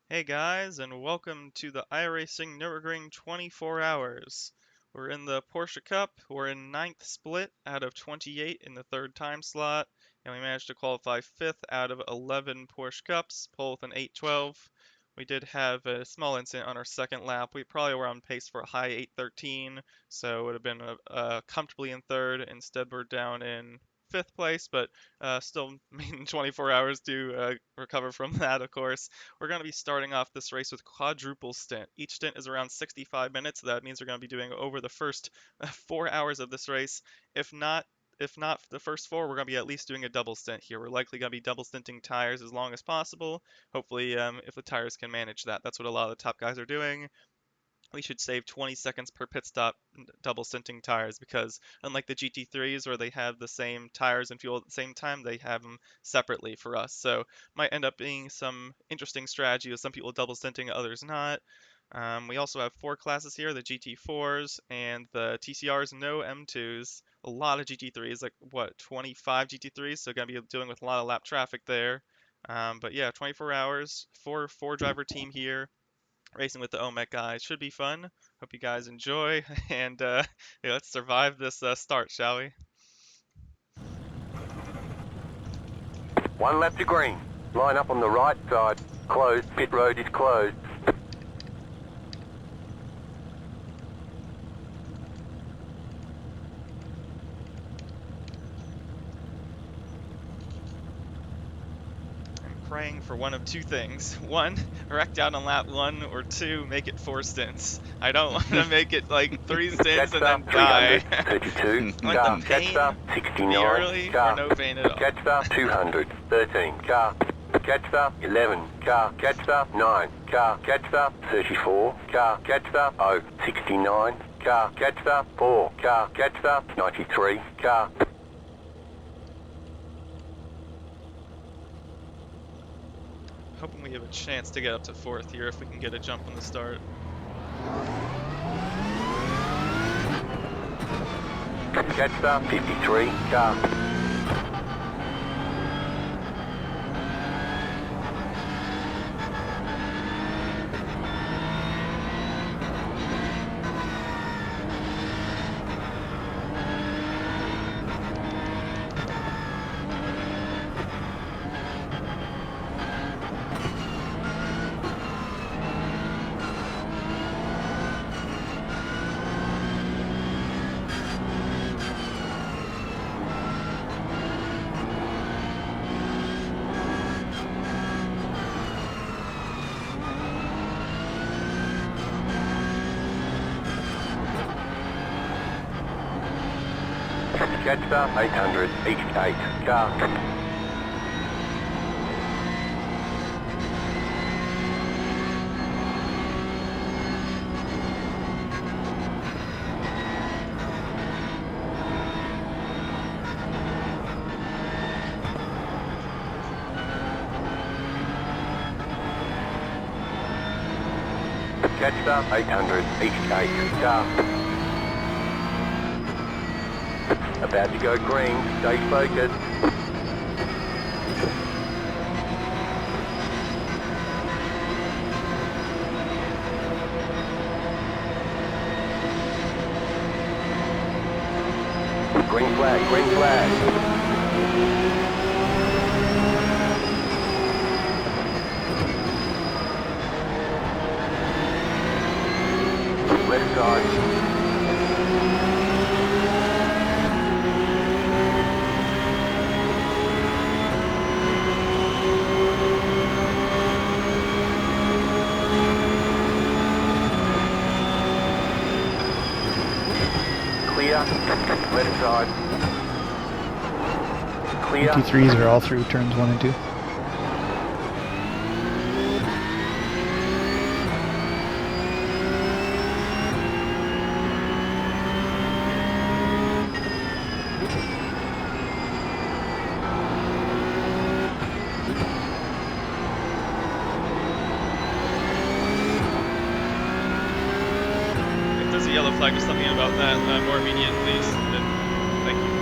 Hey guys, and welcome to the iRacing Nürburgring 24 hours. We're in the Porsche Cup. We're in 9th split out of 28 in the third time slot, and we managed to qualify 5th out of 11 Porsche Cups, pole with an 8:12. We did have a small incident on our second lap. We probably were on pace for a high 8:13, so it would have been comfortably in third. Instead, we're down in 5th place, but still in 24 hours to recover from that, of course. We're going to be starting off this race with quadruple stint. Each stint is around 65 minutes, so that means we're going to be doing over the first 4 hours of this race. If not, if not the first four, we're going to be at least doing a double stint here. We're likely going to be double stinting tires as long as possible. Hopefully, if the tires can manage that. That's what a lot of the top guys are doing. We should save 20 seconds per pit stop double stinting tires because unlike the GT3s where they have the same tires and fuel at the same time, they have them separately for us. So might end up being some interesting strategy with some people double stinting, others not. We also have four classes here, the GT4s and the TCRs, no M2s, a lot of GT3s, like what, 25 GT3s, so gonna be dealing with a lot of lap traffic there. But yeah, 24 hours, four driver team here racing with the OMEC guys. Should be fun. Hope you guys enjoy, and yeah, let's survive this start, shall we? One lap to green. Line up on the right side. Closed. Pit road is closed. I'm praying for one of two things. One, wreck out on lap one, or two, make it 4 stints. I don't want to make it like 3 stints and then die. 32. I want the Car. pain Catch to 69. be early Car. or no pain at all. Catch star 200. 13. Car. Catch star 11. Car. Catch star 9. Car. Catch star 34. Car. Catch star 0. 69. Car. Catch star 4. Car. Catch star 93. Car. Hoping we have a chance to get up to fourth here if we can get a jump on the start. Catch star 53. Car. Catch star 800. East 8. Car. Catch star 800. East 8. Car. About to go green. Stay focused. Green flag, green flag. Left side. Clear. Left side. Clear. GT3s are all through turns 1 and 2. If there's a yellow flag, just let me know about that more immediate, please. Thank you.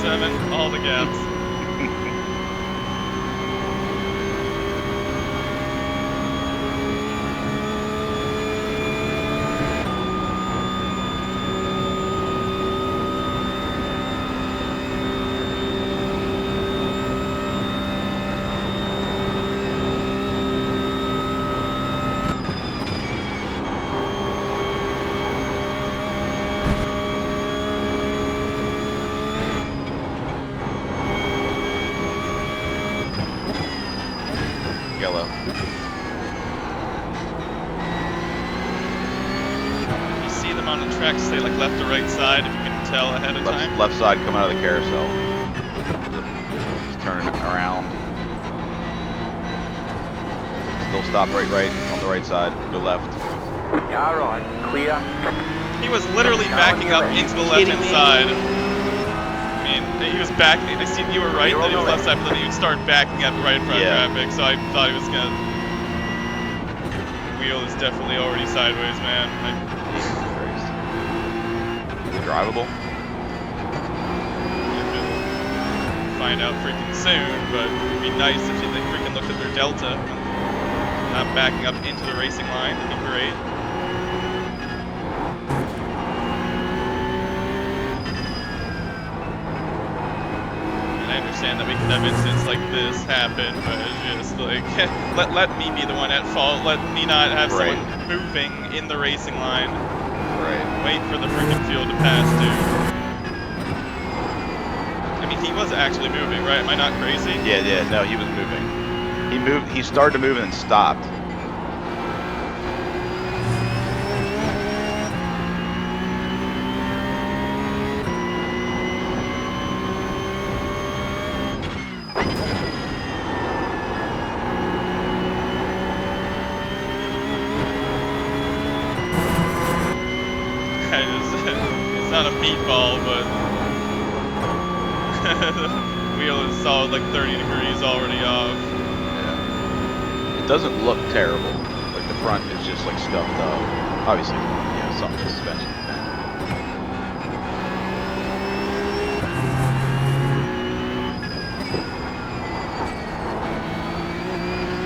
27, all the gaps. Yellow. You see them on the track, say like left or right side, if you can tell ahead of time. Left side coming out of the carousel. Just turning around. Still stop right on the right side. Go left. Car right, clear. He was literally backing up into the left-hand side. I mean, he was backing. I see you were right, then he was left side, but then he would start backing up right in front of traffic. So I thought he was gonna. Wheel is definitely already sideways, man. Jesus Christ. Is it drivable? Find out freaking soon, but it'd be nice if they freaking looked at their delta. Not backing up into the racing line. That'd be great. I understand that we can have incidents like this happen, but it's just like, let me be the one at fault. Let me not have someone moving in the racing line. Right. Wait for the freaking field to pass, dude. I mean, he was actually moving, right? Am I not crazy? Yeah, no, he was moving. He started to move and then stopped. It's not a meatball, but the wheel is solid like 30 degrees already off. Yeah. It doesn't look terrible. Like the front is just like scuffed up. Obviously, some suspension.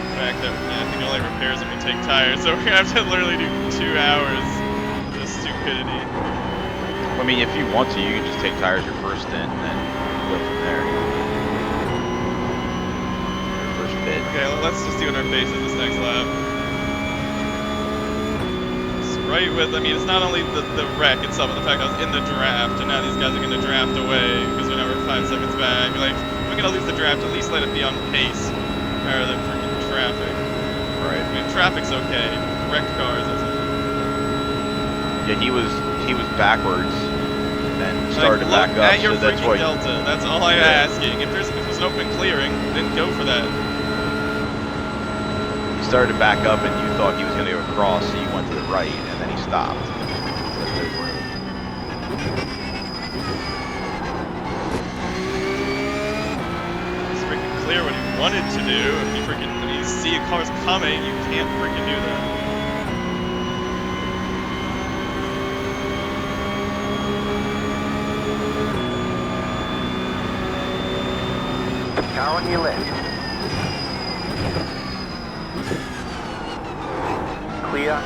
In fact, I think the only repairs when we take tires, so we're gonna have to literally do 2 hours of this stupidity. I mean, if you want to, you can just take tires your first stint and then go from there. Your first bit. Okay, let's just see what our pace is this next lap. It's right with, I mean, it's not only the wreck itself, but the fact I was in the draft, and now these guys are going to draft away because we're now 5 seconds back. Like, if we're going to lose the draft, at least let it be on pace rather than freaking traffic. Right. I mean, traffic's okay. Wrecked cars isn't. Yeah, he was backwards and then started to back up. At your So that's freaking why. delta. That's all I'm asking. If there's an open clearing, then go for that. He started to back up and you thought he was going to go across, so you went to the right and then he stopped. It's freaking clear what he wanted to do. If you freaking see cars coming, you can't freaking do that. Car on your left. Clear.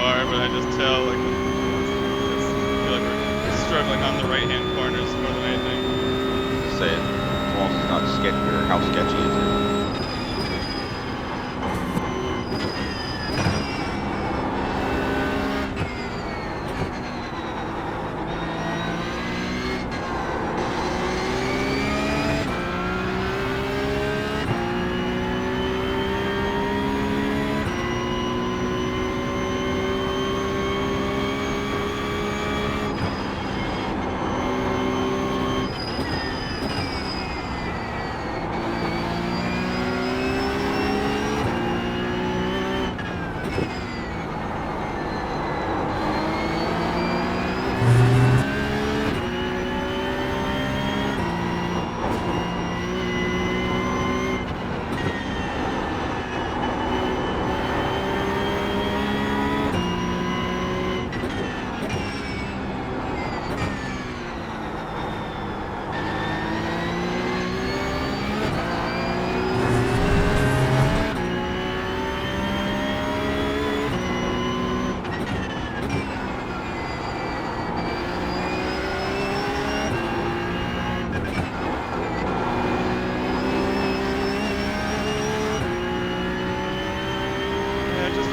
far, but I just tell like I feel like we're struggling on the right-hand corners more than anything. Just say it. As long as it's not sketchy, or how sketchy is it?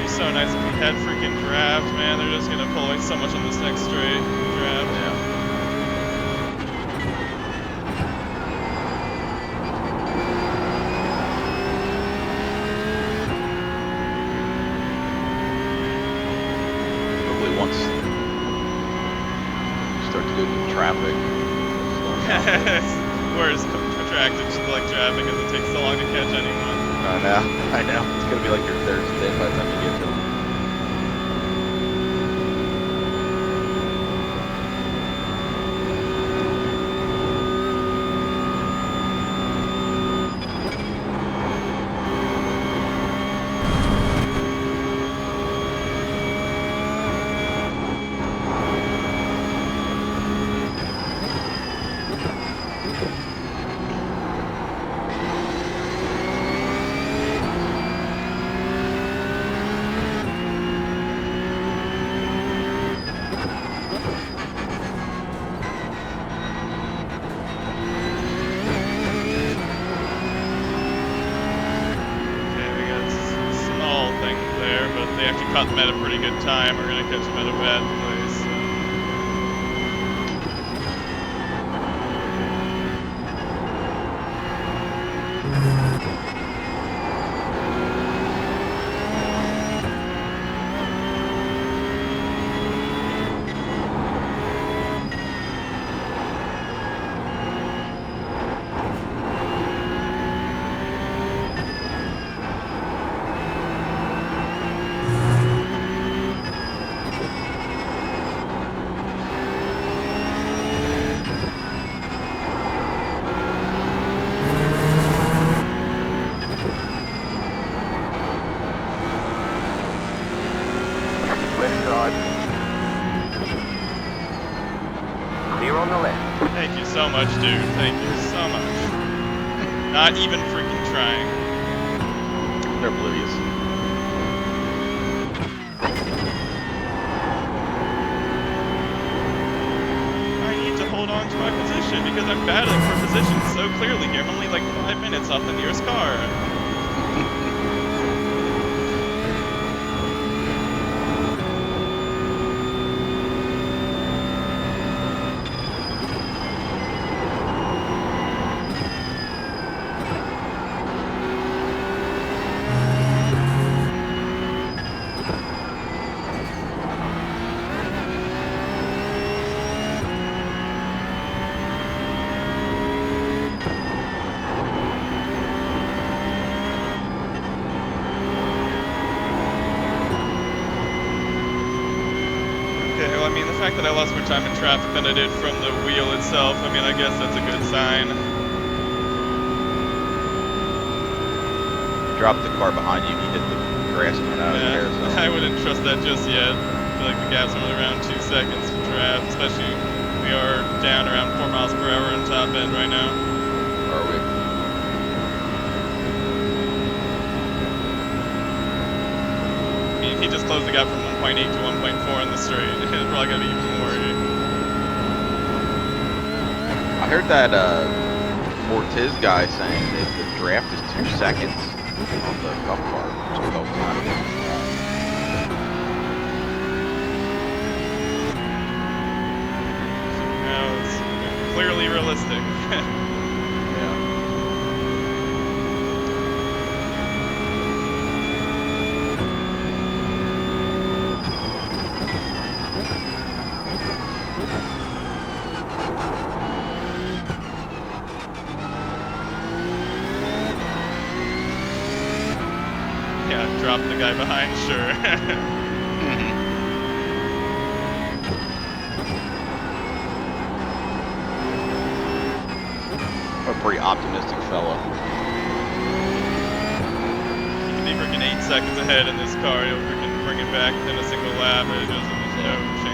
So nice if we had freaking draft, man. They're just gonna pull away so much on this next straight draft. Yeah. Hopefully once you start to go through traffic, We're as attracted to like traffic as it takes so long to catch anyone. I know. It's gonna be like your Thursday by the time you get to them. They actually caught them at a pretty good time. We're going to catch them at a bad place. So. Clear on the left. Thank you so much, dude. Thank you so much. Not even freaking trying. They're oblivious. I need to hold on to my position because I'm battling for position so clearly here. I'm only like 5 minutes off the nearest car. I mean, the fact that I lost more time in traffic than I did from the wheel itself, I mean, I guess that's a good sign. Drop the car behind you, he hit the grass coming out of the carousel. I wouldn't trust that just yet. I feel like the gap's only around 2 seconds for draft, especially we are down around 4 miles per hour on top end right now. Are we? I mean, he just close the gap from 1.8 to 1.4 in the straight. It's probably gonna be even more. I heard that Ortiz guy saying that the draft is 2 seconds on the cup car, which I thought was kind of interesting. Now it's clearly realistic. Drop the guy behind, sure. A pretty optimistic fella. He can be freaking 8 seconds ahead in this car. He'll freaking bring it back in a single lap. There's no chance.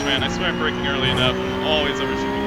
Man, I swear I'm braking early enough. I'm always overshooting.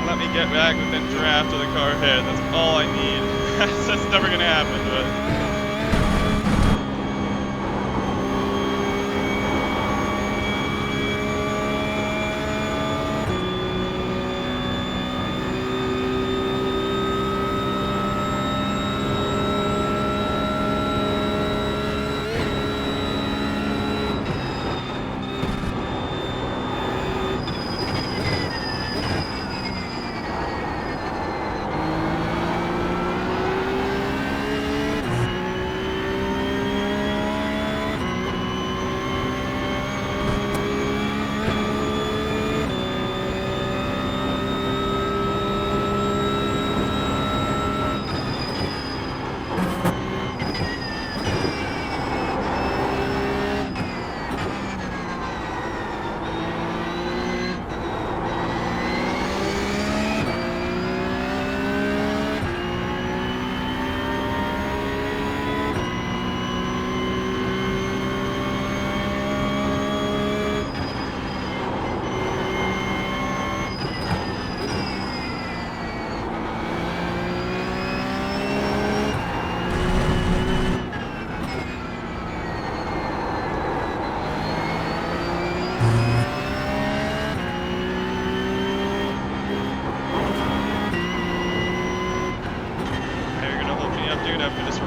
Let me get back within draft of the car ahead. That's all I need. That's never gonna happen, but.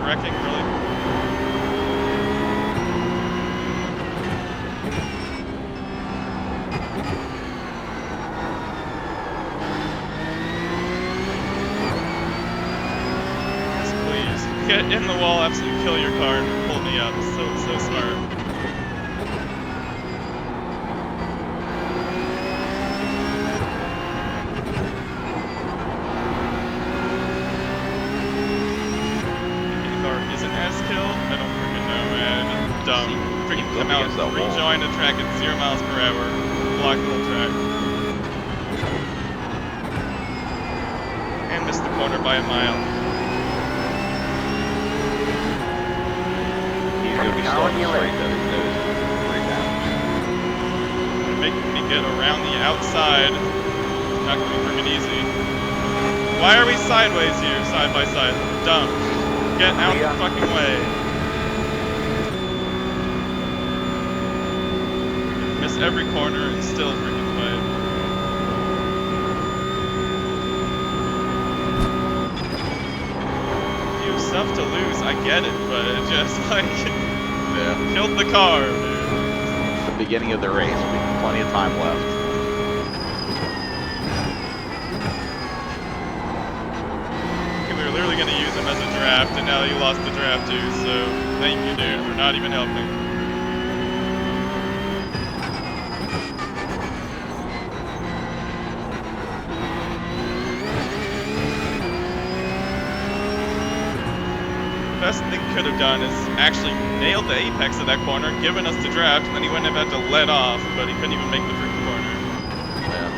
Wrecking, really? Yes, please. Get in the wall, absolutely kill your car, and pull me up. So smart. Freaking come out, rejoin the track at 0 miles per hour, block the whole track. And missed the corner by a mile. still on the straight though. His nose is pretty damaged. They're making me get around the outside. It's not gonna be freaking easy. Why are we sideways here, side by side? Dumb. Get out the fucking way. Miss every corner and still freaking fight. You have stuff to lose, I get it, but it just like killed the car, dude. It's the beginning of the race. We have plenty of time left. We were literally gonna use him as a draft, and now you lost the draft too, so thank you, dude, for not even helping. Best thing could have done is actually nailed the apex of that corner, given us the draft, and then he wouldn't have had to let off, but he couldn't even make the freaking corner. Yeah.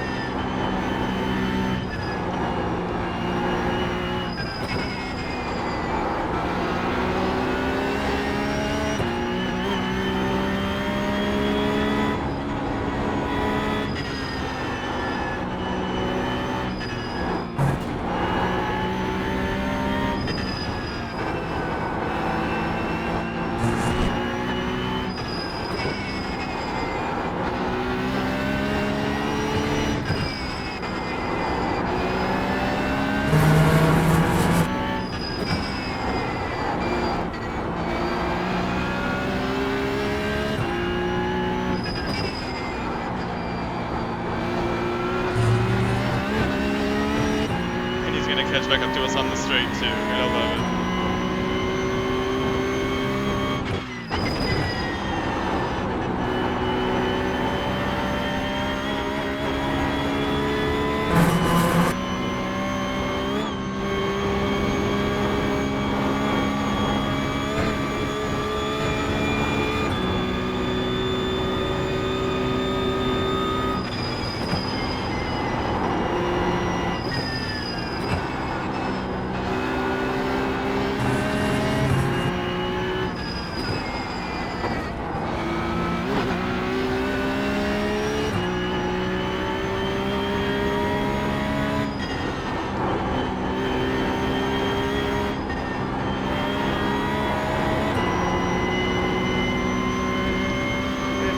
Catch back up to us on the straight too. I love it.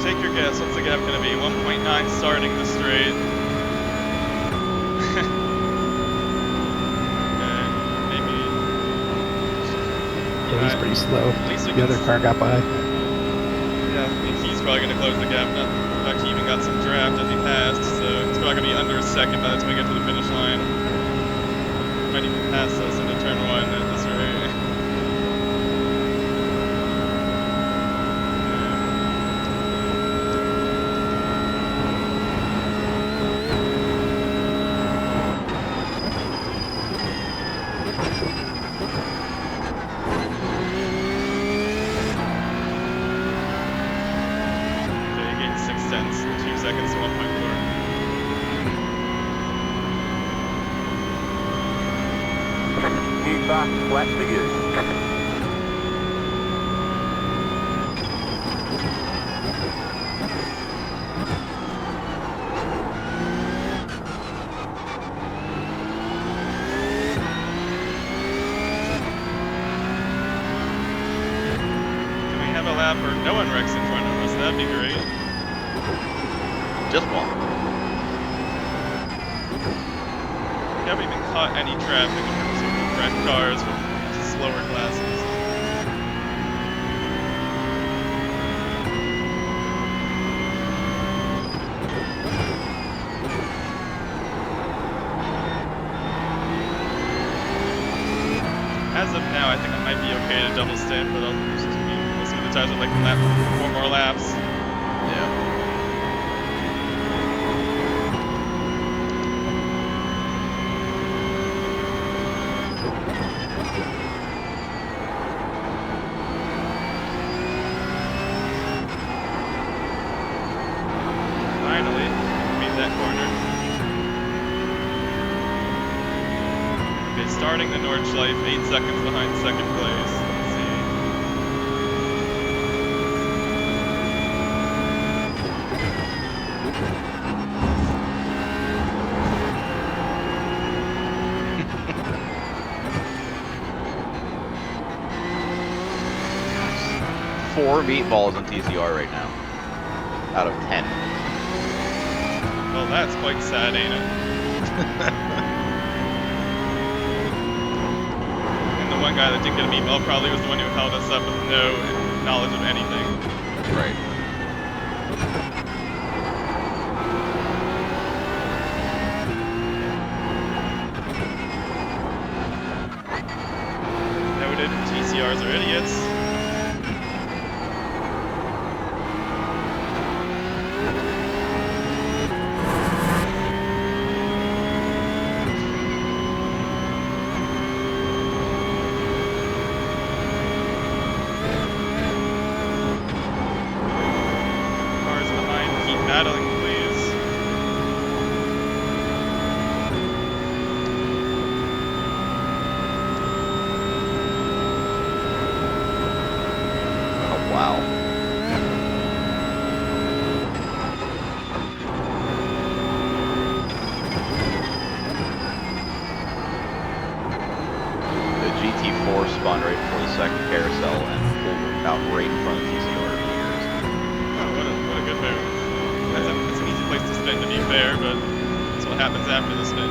Take your guess, what's the gap going to be? 1.9 starting the straight. Okay, maybe. Yeah, he's pretty slow. At least The other car got by. Yeah, I think he's probably going to close the gap. In fact, he even got some draft as he passed, so it's probably going to be under a second by the time we get to the finish line. Might even pass us into turn 1 at this rate. Stints, 2 seconds to 1.4. New fast flat for you. Can we have a lap where no one wrecks in front of us? That'd be great. Just one. We haven't even caught any traffic in terms of red cars with slower classes. As of now, I think I might be okay to double stand, but we'll see what the times are like in lap 4 more laps. Yeah. Finally, made that corner. Okay, starting the Nordschleife, 8 seconds behind second place. Let's see. 4 meatballs in TCR right now. Out of 10. Well, that's quite sad, ain't it? And the one guy that didn't get a meatball probably was the one who held us up with no knowledge of anything. Right. Noted, TCRs are idiots. Cars behind, keep battling, please. Oh, wow. The GT4 spun right before the second carousel and pulled out right in front of TCR. Oh, what a good move. That's an easy place to spin, to be fair, but that's what happens after the spin.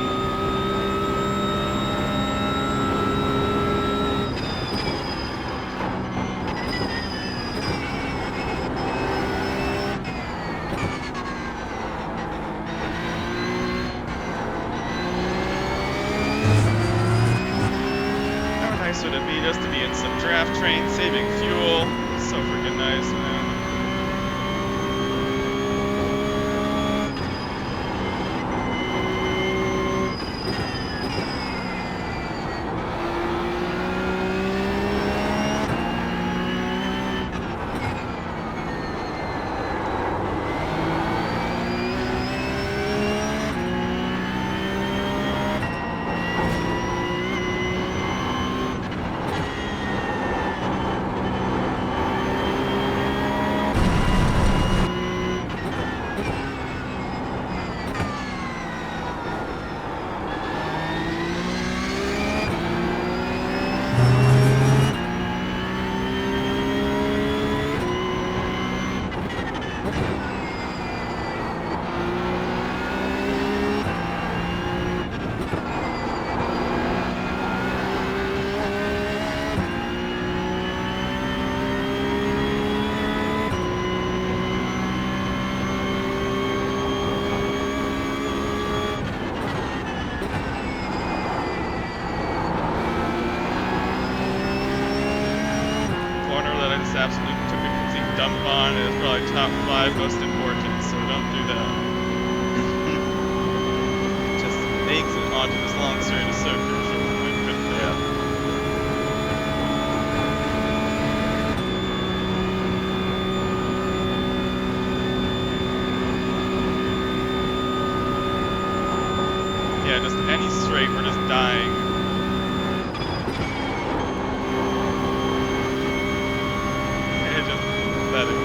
How nice would it be just to be in some draft train, saving fuel? So freaking nice, man. Corner that I just absolutely took a complete dump on is probably top 5 most important, so don't do that. Just makes it onto this long straight is so crucial. Yeah. Yeah, just any straight, we're just dying. It's just pathetic.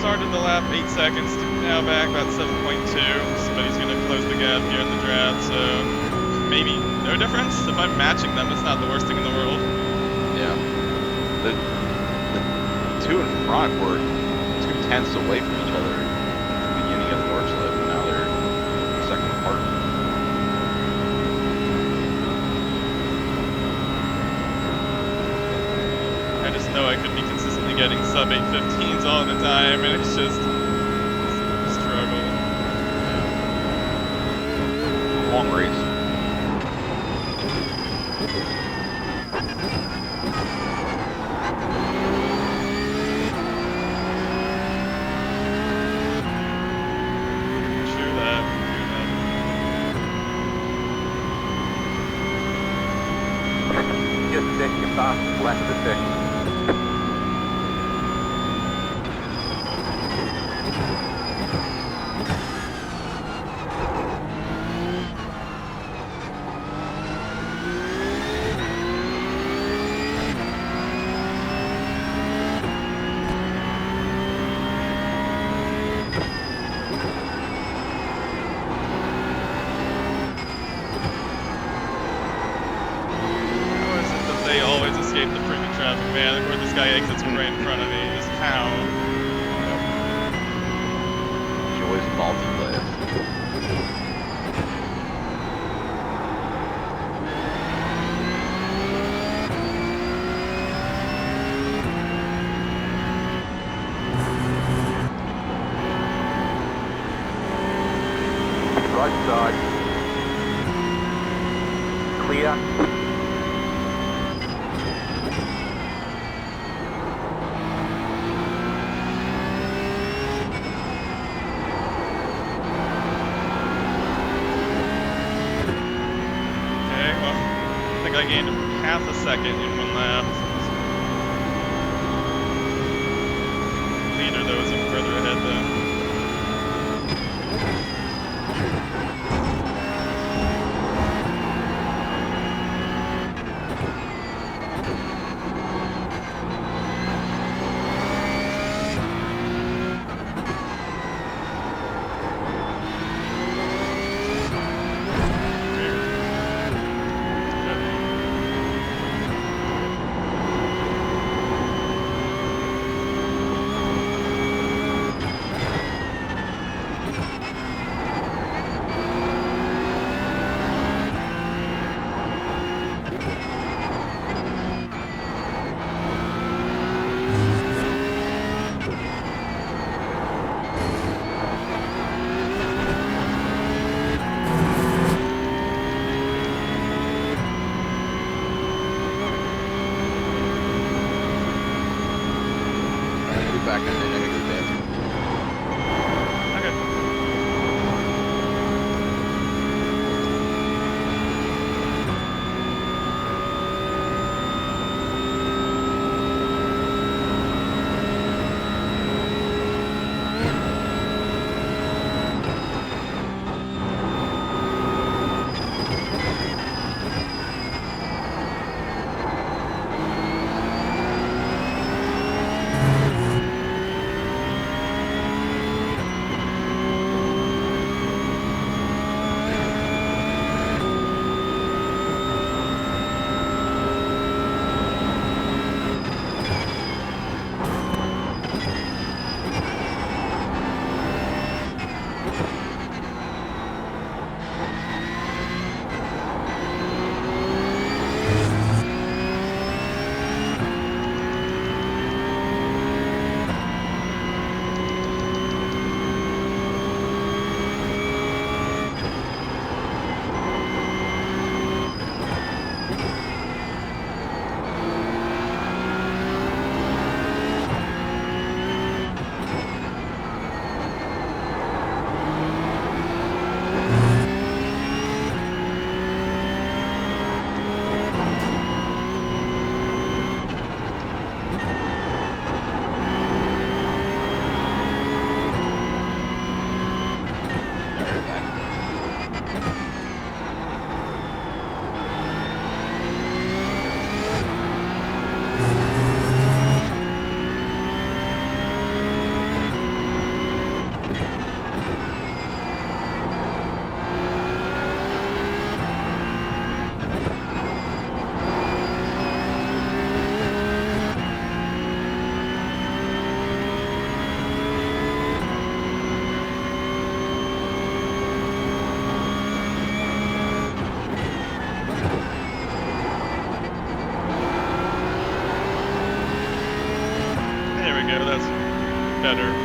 started the lap 8 seconds, now back about 7.2. Somebody's going to close the gap here in the draft, so maybe no difference. If I'm matching them, it's not the worst thing in the world. Yeah. The two in front were 2/10 away from each other at the beginning of the North Slip, and now they're a second apart. I just know I could be consistently getting sub 815s all the time, and it's just a struggle. Long race. True that. Just set your fastest lap of the session. How is it that they always escape the freaking traffic, man? Look where this guy exits from right in front of me. Just how? Joys of multiplayer. Right side. Clear. Okay, well, I think I gained half a second in one lap. Leader, though, is further ahead, though.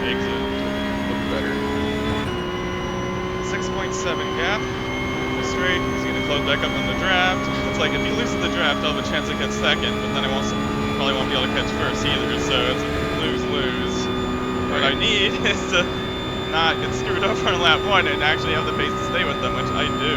exit. Look better. 6.7 gap. Straight. He's gonna close back up on the draft. It's like if he loses the draft, I'll have a chance to catch second, but then I probably won't be able to catch first either. So it's a lose-lose. What I need is to not get screwed over on lap 1 and actually have the pace to stay with them, which I do.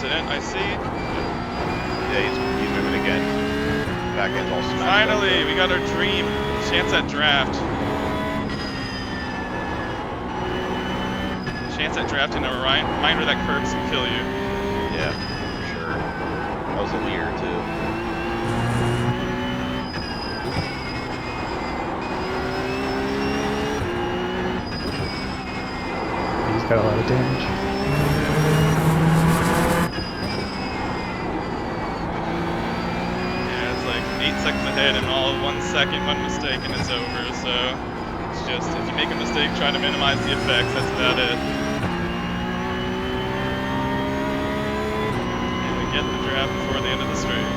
I see. Yeah, he's moving again. Back end's all smashed Finally, up. we got our dream chance at draft. Chance at draft and a reminder that curves can kill you. Yeah, for sure. That was a leer too. He's got a lot of damage. Yeah, it's like 8 seconds ahead and all of 1 second, 1 mistake and it's over. So it's just, if you make a mistake, try to minimize the effects. That's about it. And we get the draft before the end of the straight.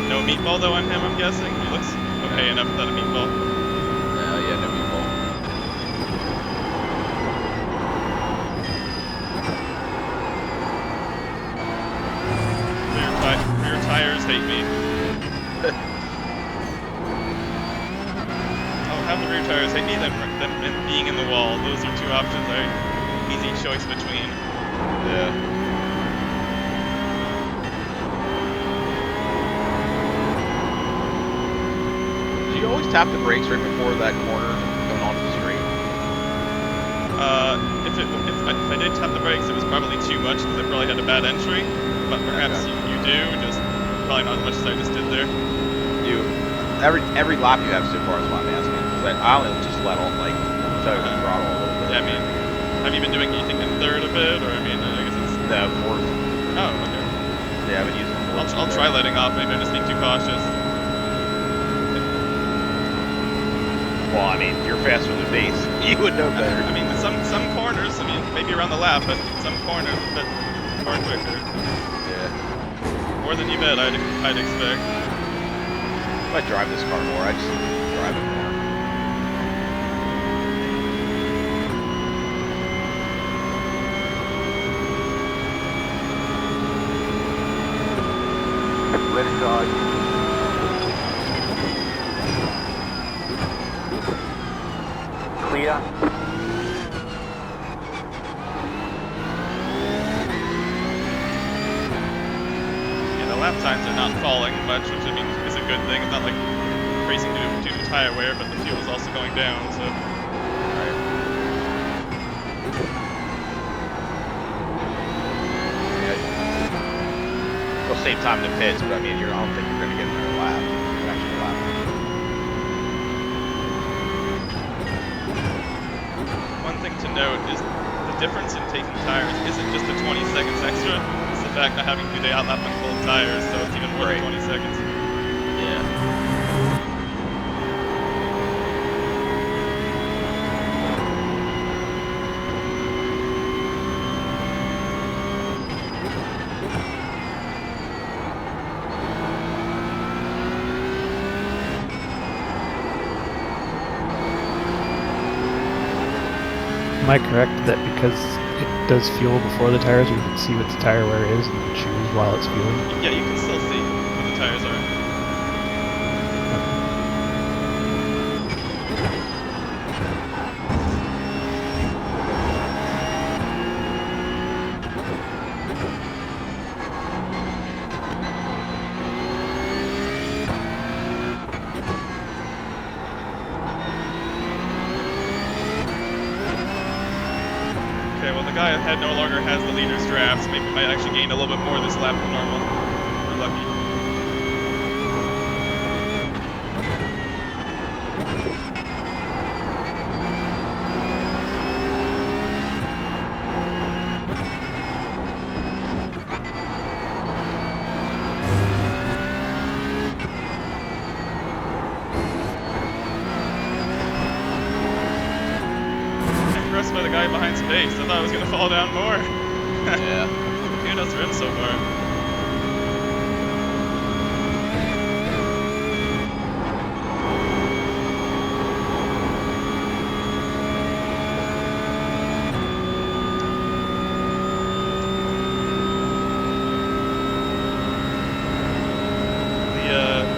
No meatball though on him, I'm guessing. He looks okay enough without a meatball. Yeah, no meatball. Rear tires hate me. I'll have the rear tires hate me than being in the wall. Those are two options I easy choice between. Yeah. Do you always tap the brakes right before that corner going onto the straight? If I did tap the brakes, it was probably too much because I probably had a bad entry. But perhaps Okay. you do, just probably not as much as I just did there. You every lap you have so far is what I'm asking. Because I only just let off like toe the throttle a little bit. Yeah, I mean, have you been doing anything in third a bit, or I mean, I guess it's. No, fourth. Oh, okay. Yeah, I've been using fourth. I'll try letting off. Maybe I'm just being too cautious. Well, I mean, you're faster than base. You would know better. I mean, some corners. I mean, maybe around the lap, but some corners a bit more quicker. Yeah. More than you bet. I'd expect. If I drive this car more, I just drive it more. Left side. Clear. Yeah, the lap times are not falling much, which I mean is a good thing. It's not like racing due to tire wear, but the fuel is also going down. So. It'll save time in the pits, but I mean, I don't think you're going to get another lap. Actual lap. One thing to note is the difference in taking tires isn't just the 20 seconds extra. It's the fact that having to do the outlap on full tires, so it's even more than 20 seconds. Yeah. Am I correct that because it does fuel before the tires, we can see what the tire wear is and choose while it's fueling? Yeah, you can still see what the tires are. guy ahead no longer has the leader's draft, so maybe we might actually gain a little bit more this lap than normal. We're lucky. Impressed by the guy behind space. I thought I was gonna fall down more. Yeah. Kudos for him so far.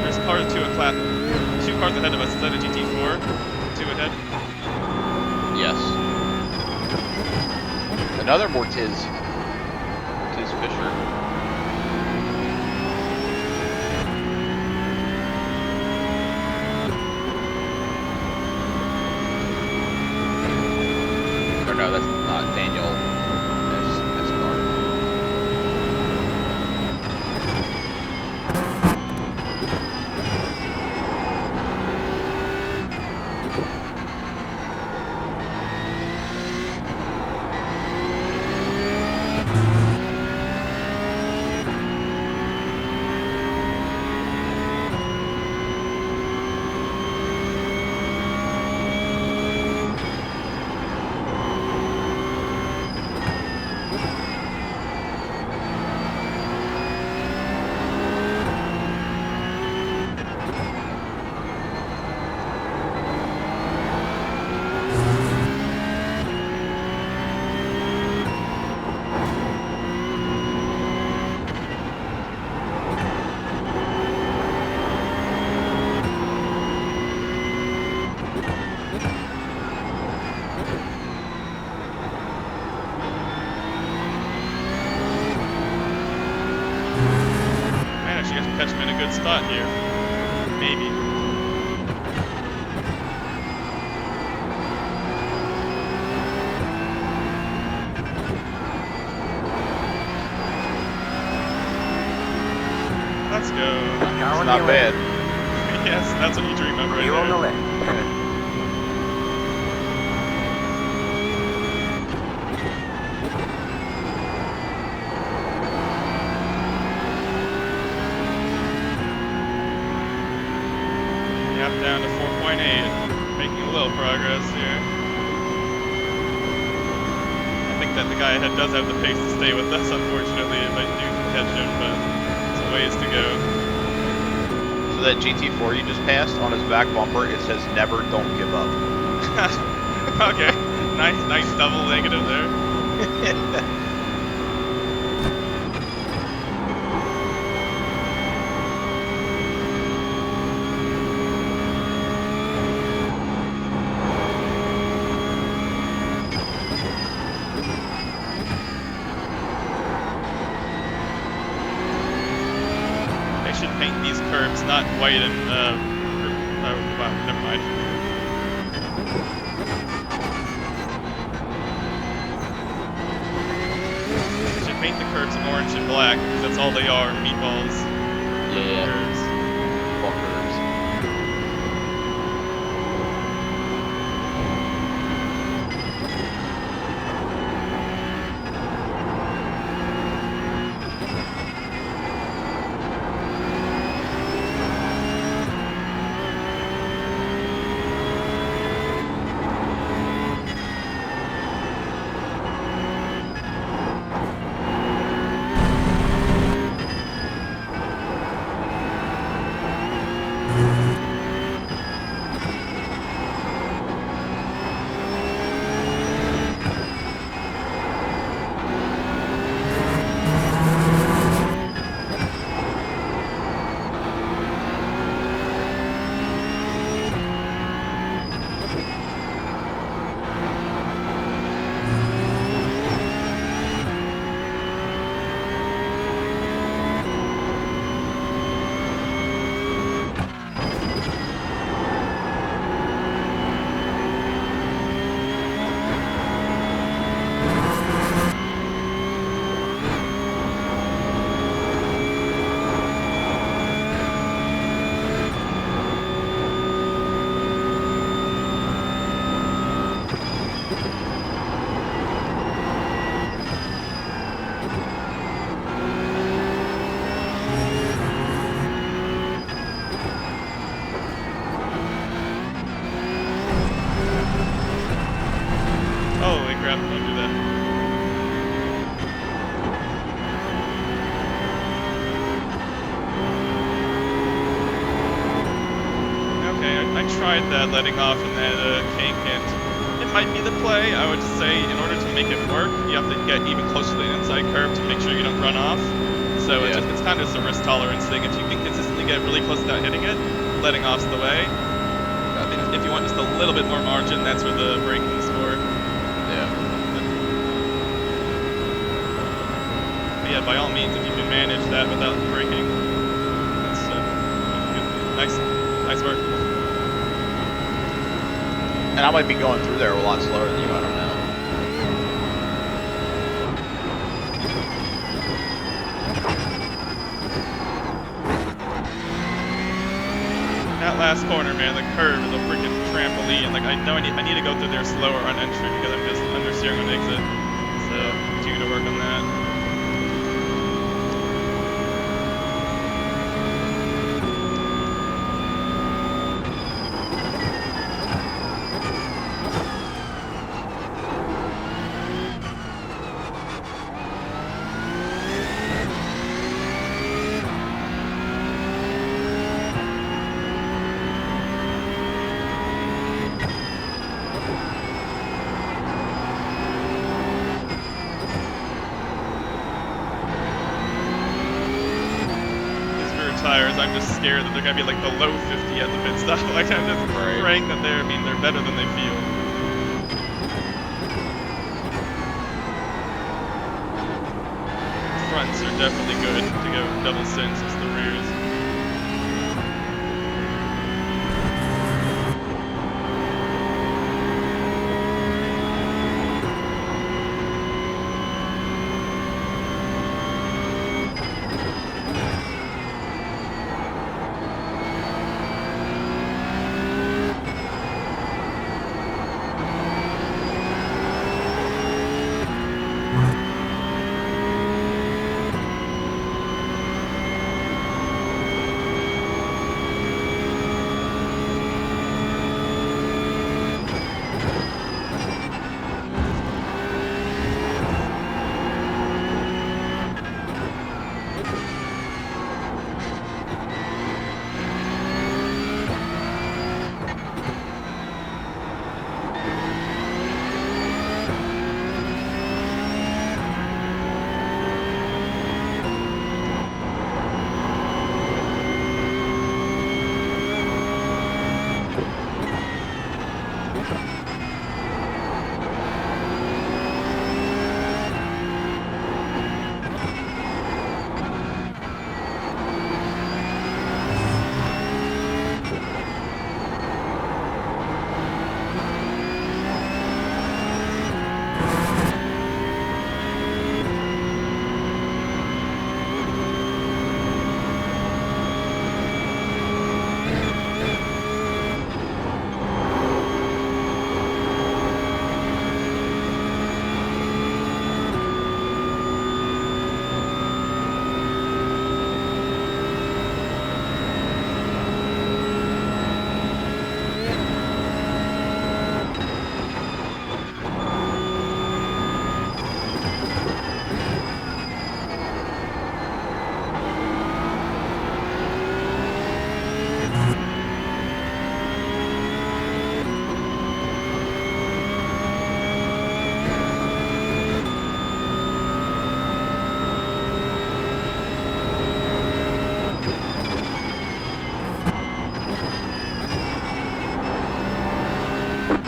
There's cars two cars ahead of us. Is that a GT4? Two ahead. Yes. Another Mortiz Fisher. Or no, that's not Daniel. That's car. Man, I should catch him in a good spot here. Maybe. Let's go. It's not bad. Yes, that's what you dream of right You're on the there. left. Yep, down to 4.8. Making a little progress here. I think that the guy ahead does have the pace to stay with us, unfortunately, if I do catch him, but it's a ways to go. So that GT4 you just passed, on his back bumper, it says "Never, don't give up." Okay, nice double negative there. They should paint these curbs not white and, oh, wow, never mind. They should paint the curbs orange and black, because that's all they are, meatballs. Yeah. Curbs. Fuckers. I tried that letting off in that kink, and it might be the play. I would say in order to make it work, you have to get even closer to the inside curve to make sure you don't run off. So Yeah. it's kind of just a risk tolerance thing. If you can consistently get really close without hitting it, letting off's the way. I mean, if you want just a little bit more margin, that's where the braking is for. Yeah. But yeah, by all means, if you can manage that without braking, that's nice work. And I might be going through there a lot slower than you, I don't know. That last corner, man, the curve is a freaking trampoline. Like, I know I need to go through there slower on entry because I'm just understeering on exit. So, due to work on that. Tires, I'm just scared that they're gonna be like below 50 at the pit stop. Like, I'm just praying that they're better than they feel. Fronts are definitely good to go double stints. It's the rears.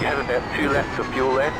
You have about 2 laps of fuel left.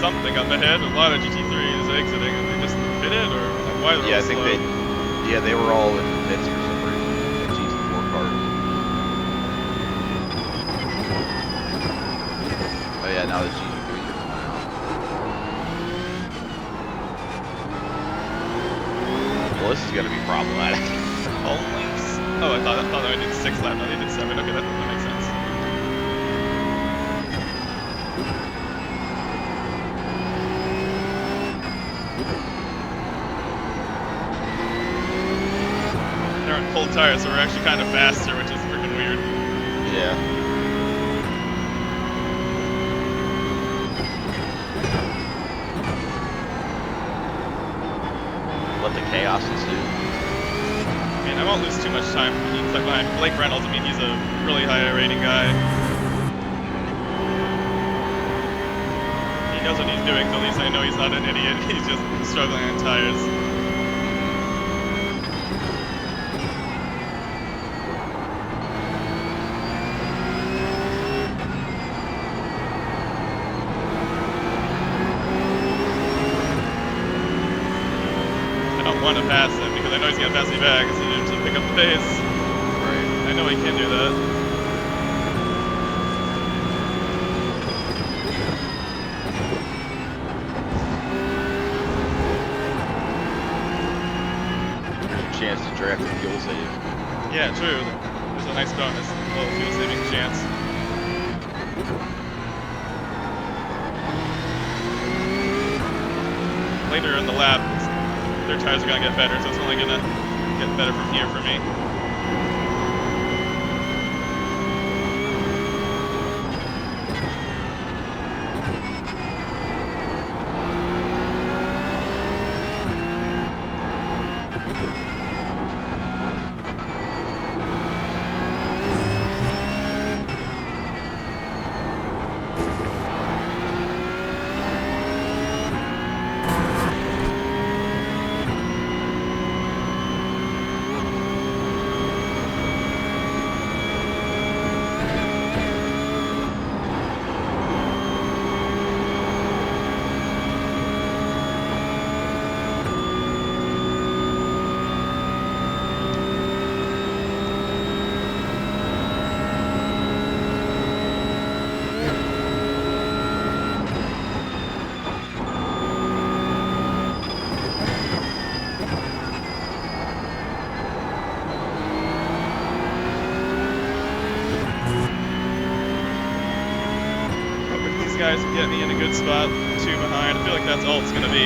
something up ahead. A lot of GT3s exiting, and they just pitted, or why they're Yeah, all I think slow. they were all in the pits for some reason. The GT4 cars. Oh yeah, now the GT3s are coming out. Well, this is gonna be problematic. Only. Oh, I thought I did 6 laps. No, they did 7. Okay, that makes sense. They're on cold tires, so we're actually kind of faster, which is freaking weird. Yeah. Let the chaos ensue. I mean, I won't lose too much time behind Blake Reynolds. I mean, he's a really high rating guy. He knows what he's doing, so at least I know he's not an idiot. He's just struggling on tires. I don't want to pass him because I know he's going to pass me back as he needs to pick up the pace. Right. I know he can do that. Chance to draft a fuel save. Yeah, true. There's a nice bonus, a little fuel saving chance. Later in the lap, their tires are going to get better, so it's only going to get better from here for me. Guys get me in a good spot, 2 behind. I feel like that's all it's going to be.